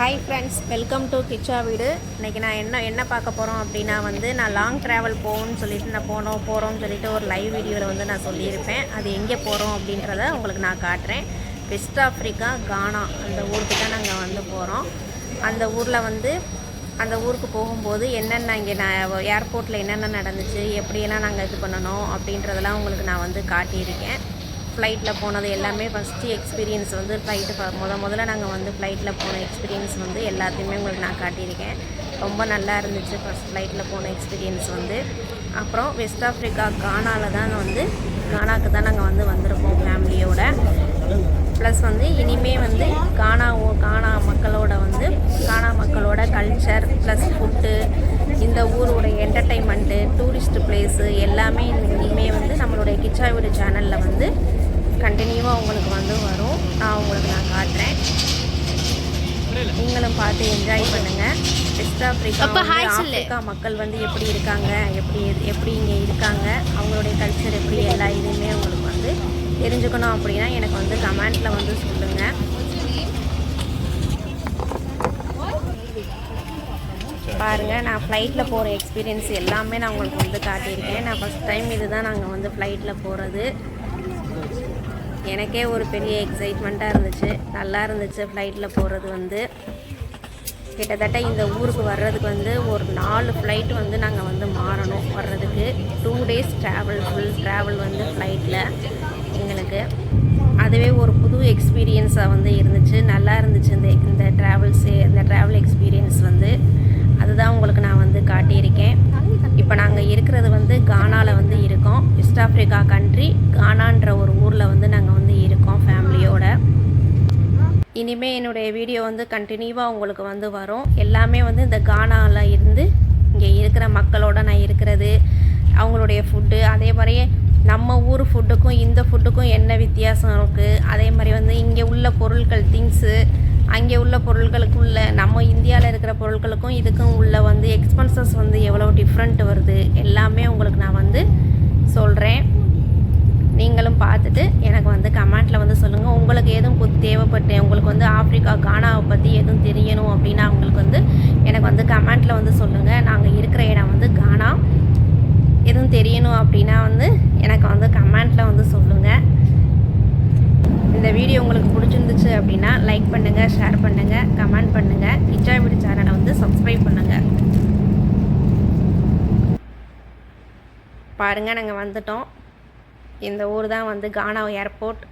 Hi friends, welcome to Kichcha வீடு. இன்றைக்கி நான் என்ன பார்க்க போகிறோம் அப்படின்னா நான் லாங் ட்ராவல் போகணும்னு சொல்லிட்டு நான் போகிறோம்னு சொல்லிட்டு ஒரு லைவ் வீடியோவில் நான் சொல்லியிருப்பேன். அது எங்கே போகிறோம் அப்படின்றத உங்களுக்கு நான் காட்டுறேன். வெஸ்ட் ஆஃப்ரிக்கா கானா அந்த ஊருக்கு தான் நாங்கள் போகிறோம். அந்த ஊரில் அந்த ஊருக்கு போகும்போது என்னென்ன இங்கே நான் ஏர்போர்ட்டில் என்னென்ன நடந்துச்சு, எப்படியெல்லாம் நாங்கள் இது பண்ணணும் அப்படின்றதெல்லாம் உங்களுக்கு நான் காட்டியிருக்கேன். ஃப்ளைட்டில் போனது எல்லாமே ஃபஸ்ட்டு எக்ஸ்பீரியன்ஸ் ஃப்ளைட்டு முதல்ல நாங்கள் ஃப்ளைட்டில் போன எக்ஸ்பீரியன்ஸ் எல்லாத்தையுமே உங்களுக்கு நான் காட்டியிருக்கேன். ரொம்ப நல்லா இருந்துச்சு ஃபஸ்ட் ஃப்ளைட்டில் போன எக்ஸ்பீரியன்ஸ். அப்புறம் வெஸ்ட் ஆஃப்ரிக்கா கானாவில் தான் கானாவுக்கு தான் நாங்கள் வந்திருக்கோம் ஃபேமிலியோட. ப்ளஸ் இனிமேல் கானா மக்களோட கல்ச்சர் ப்ளஸ் ஃபுட்டு, இந்த ஊரோட என்டர்டெயின்மெண்ட்டு, டூரிஸ்ட் பிளேஸு எல்லாமே இனிமேல் நம்மளுடைய கிச்சா வீடு சேனலில் கண்டினியூவாக உங்களுக்கு வரும். நான் காட்டுறேன். நீங்களும் பார்த்து என்ஜாய் பண்ணுங்கள். வெஸ்ட் ஆஃப்ரிக்கா மக்கள் எப்படி இருக்காங்க, எப்படி இங்கே இருக்காங்க, அவங்களுடைய கல்ச்சர் எப்படி, எல்லா இதுவுமே உங்களுக்கு தெரிஞ்சுக்கணும் அப்படின்னா எனக்கு கமெண்ட்டில் சொல்லுங்கள். பாருங்கள், நான் ஃப்ளைட்டில் போகிற எக்ஸ்பீரியன்ஸ் எல்லாமே நான் உங்களுக்கு காட்டியிருக்கேன். நான் ஃபஸ்ட் டைம் இது தான் நாங்கள் ஃப்ளைட்டில் போகிறது. எனக்கே ஒரு பெரிய எக்ஸைட்மெண்ட்டாக இருந்துச்சு, நல்லா இருந்துச்சு ஃப்ளைட்டில் போகிறது. கிட்டத்தட்ட இந்த ஊருக்கு வர்றதுக்கு ஒரு 4 ஃப்ளைட்டு நாங்கள் மாறணும் வர்றதுக்கு. 2 டேஸ் ட்ராவல், ஃபுல் ட்ராவல் ஃப்ளைட்டில் எங்களுக்கு. அதுவே ஒரு புது எக்ஸ்பீரியன்ஸாக இருந்துச்சு, நல்லா இருந்துச்சு இந்த ட்ராவல் எக்ஸ்பீரியன்ஸ். அதுதான் உங்களுக்கு நான் காட்டியிருக்கேன். இப்போ நாங்கள் இருக்கிறது கானாவில் இருக்கோம். வெஸ்ட் ஆஃப்ரிக்கா கண்ட்ரி கானான்ற ஒரு ஊரில் நாங்கள் இருக்கோம் ஃபேமிலியோட. இனிமேல் என்னுடைய வீடியோ கண்டினியூவாக உங்களுக்கு வரும். எல்லாமே இந்த கானாவில் இருந்து இங்கே இருக்கிற மக்களோட நான் இருக்கிறது, அவங்களுடைய ஃபுட்டு, அதே மாதிரியே நம்ம ஊர் ஃபுட்டுக்கும் இந்த ஃபுட்டுக்கும் என்ன வித்தியாசம் இருக்குது, அதே மாதிரி இங்கே உள்ள பொருட்கள், திங்ஸு, அங்கே உள்ள பொருட்களுக்குள்ள நம்ம இந்தியாவில் இருக்கிற பொருட்களுக்கும் இதுக்கும் உள்ள எக்ஸ்பென்சஸ் எவ்வளோ டிஃப்ரெண்ட் வருது, எல்லாமே உங்களுக்கு நான் சொல்கிறேன். நீங்களும் பார்த்துட்டு எனக்கு கமெண்ட்டில் சொல்லுங்கள். உங்களுக்கு எதுவும் தேவைப்பட்டு உங்களுக்கு ஆஃப்ரிக்கா கானாவை பற்றி எதுவும் தெரியணும் அப்படின்னா உங்களுக்கு எனக்கு கமெண்ட்டில் சொல்லுங்கள். நாங்கள் இருக்கிற இடம் கானா. எதுவும் தெரியணும் அப்படின்னா எனக்கு கமெண்ட்டில் சொல்லுங்கள். இந்த வீடியோ உங்களுக்கு பிடிச்சிருந்துச்சு அப்படின்னா லைக் பண்ணுங்கள், ஷேர் பண்ணுங்கள், கமெண்ட் பண்ணுங்கள். கிச்சா வீடு சேனலை சப்ஸ்கிரைப் பண்ணுங்கள். பாருங்கள், நாங்கள் வந்துட்டோம். இந்த ஊர் தான் கானா ஏர்போர்ட்.